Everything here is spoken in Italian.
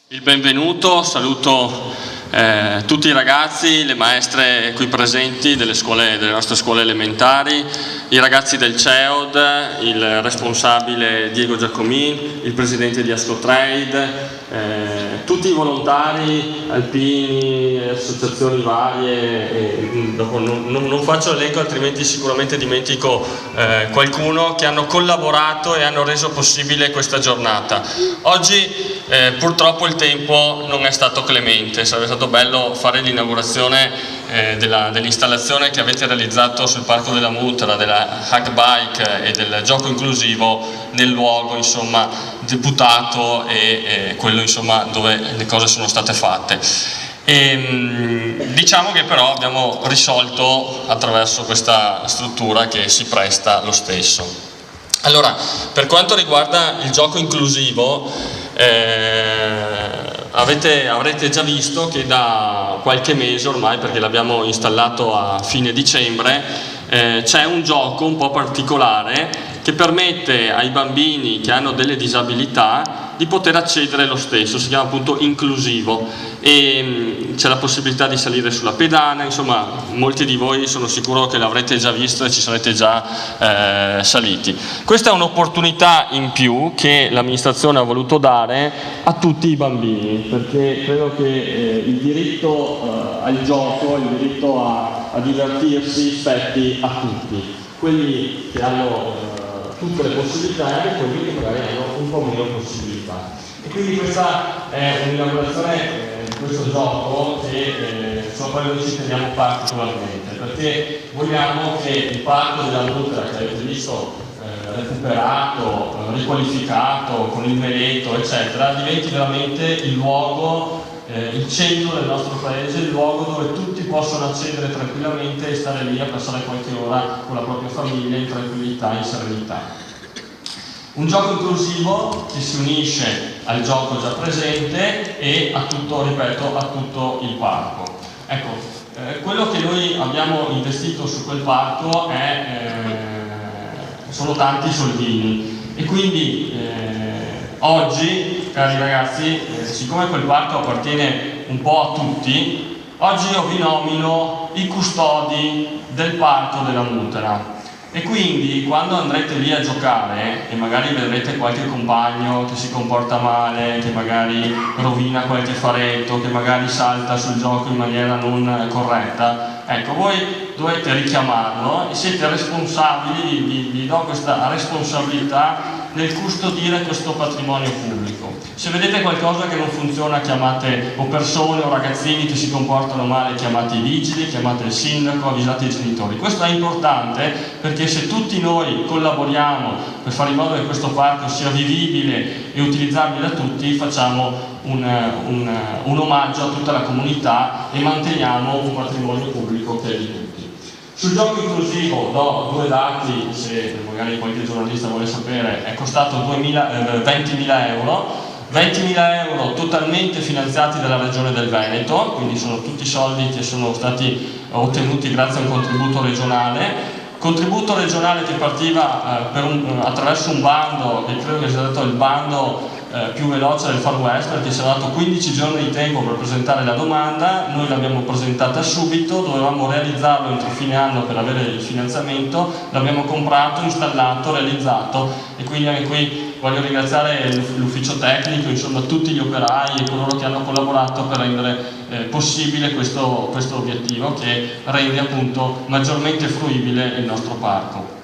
Il benvenuto, saluto tutti i ragazzi, le maestre qui presenti delle nostre scuole elementari, i ragazzi del CEOD, il responsabile Diego Giacomin, il presidente di Ascotrade, tutti i volontari alpini, associazioni varie, dopo non faccio l'elenco altrimenti sicuramente dimentico qualcuno, che hanno collaborato e hanno reso possibile questa giornata. Oggi purtroppo il tempo non è stato clemente, sarebbe stato bello fare l'inaugurazione dell'installazione che avete realizzato sul Parco della Mutera, della Hack Bike e del gioco inclusivo nel luogo insomma deputato e quello insomma dove le cose sono state fatte. Diciamo che però abbiamo risolto attraverso questa struttura che si presta lo stesso. Allora, per quanto riguarda il gioco inclusivo, avrete già visto che da qualche mese ormai, perché l'abbiamo installato a fine dicembre, c'è un gioco un po' particolare che permette ai bambini che hanno delle disabilità di poter accedere lo stesso, si chiama appunto inclusivo e c'è la possibilità di salire sulla pedana, insomma molti di voi sono sicuro che l'avrete già visto e ci sarete già saliti. Questa è un'opportunità in più che l'amministrazione ha voluto dare a tutti i bambini, perché credo che il diritto al gioco, il diritto a divertirsi spetti a tutti, quelli che hanno tutte le possibilità e quelli che magari hanno un po' meno possibilità. E quindi questa è un'inaugurazione di questo gioco che sopra noi ci teniamo particolarmente, perché vogliamo che il parco della Mutera, che avete visto recuperato, riqualificato, con il meleto, eccetera, diventi veramente il luogo, il centro del nostro paese, il luogo dove tutti possono accedere tranquillamente e stare lì a passare qualche ora con la propria famiglia in tranquillità e in serenità. Un gioco inclusivo che si unisce al gioco già presente e a tutto, ripeto, a tutto il parco. Ecco, quello che noi abbiamo investito su quel parco sono tanti soldini e quindi oggi, cari ragazzi, siccome quel parco appartiene un po' a tutti, oggi io vi nomino i custodi del parco della Mutera. E quindi quando andrete lì a giocare e magari vedrete qualche compagno che si comporta male, che magari rovina qualche faretto, che magari salta sul gioco in maniera non corretta, ecco, voi dovete richiamarlo e siete responsabili, vi do questa responsabilità nel custodire questo patrimonio pubblico. Se vedete qualcosa che non funziona, chiamate o persone o ragazzini che si comportano male, chiamate i vigili, chiamate il sindaco, avvisate i genitori. Questo è importante perché se tutti noi collaboriamo per fare in modo che questo parco sia vivibile e utilizzabile da tutti, facciamo un omaggio a tutta la comunità e manteniamo un patrimonio pubblico che è di tutti. Sul gioco inclusivo do due dati, se magari qualche giornalista vuole sapere, è costato 20.000 euro. 20.000 euro totalmente finanziati dalla Regione del Veneto, quindi sono tutti soldi che sono stati ottenuti grazie a un contributo regionale che partiva attraverso un bando, e credo che sia stato il bando più veloce del Far West, perché ci ha dato 15 giorni di tempo per presentare la domanda, noi l'abbiamo presentata subito, dovevamo realizzarlo entro fine anno per avere il finanziamento, l'abbiamo comprato, installato, realizzato e quindi anche qui voglio ringraziare l'ufficio tecnico, insomma tutti gli operai e coloro che hanno collaborato per rendere possibile questo obiettivo che rende appunto maggiormente fruibile il nostro parco.